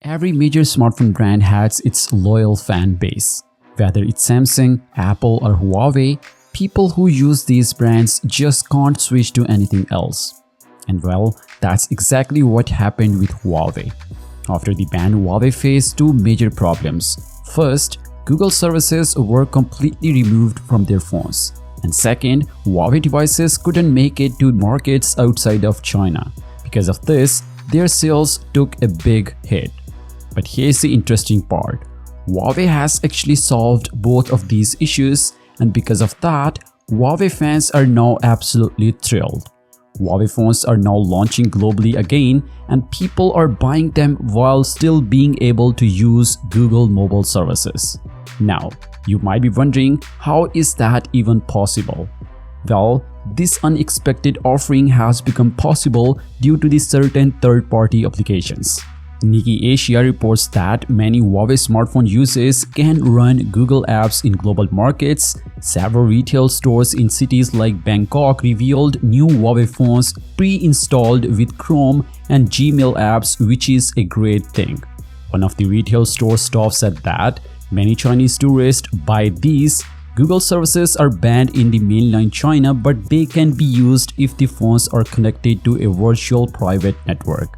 Every major smartphone brand has its loyal fan base. Whether it's Samsung, Apple or Huawei, people who use these brands just can't switch to anything else. And well, that's exactly what happened with Huawei. After the ban, Huawei faced two major problems. First, Google services were completely removed from their phones. And second, Huawei devices couldn't make it to markets outside of China. Because of this, their sales took a big hit. But here's the interesting part. Huawei has actually solved both of these issues, and because of that, Huawei fans are now absolutely thrilled. Huawei phones are now launching globally again, and people are buying them while still being able to use Google mobile services. Now, you might be wondering, how is that even possible? Well, this unexpected offering has become possible due to the certain third-party applications. Nikkei Asia reports that many Huawei smartphone users can run Google apps in global markets. Several retail stores in cities like Bangkok revealed new Huawei phones pre-installed with Chrome and Gmail apps, which is a great thing. One of the retail store staff said that many Chinese tourists buy these. Google services are banned in the mainland China, but they can be used if the phones are connected to a virtual private network.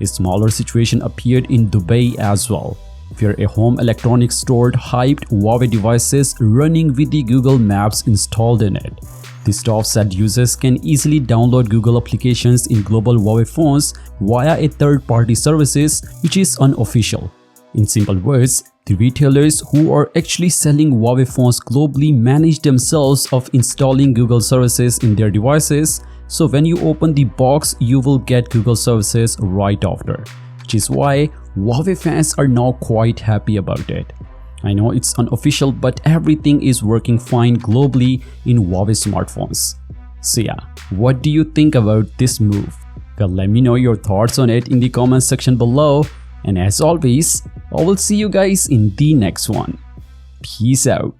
A smaller situation appeared in Dubai as well, where a home electronics store hyped Huawei devices running with the Google Maps installed in it. The staff said users can easily download Google applications in global Huawei phones via a third-party services, which is unofficial. In simple words, the retailers who are actually selling Huawei phones globally manage themselves of installing Google services in their devices. So when you open the box, you will get Google services right after, which is why Huawei fans are now quite happy about it. I know it's unofficial, but everything is working fine globally in Huawei smartphones. So yeah, what do you think about this move? Well, let me know your thoughts on it in the comment section below. And as always, I will see you guys in the next one. Peace out.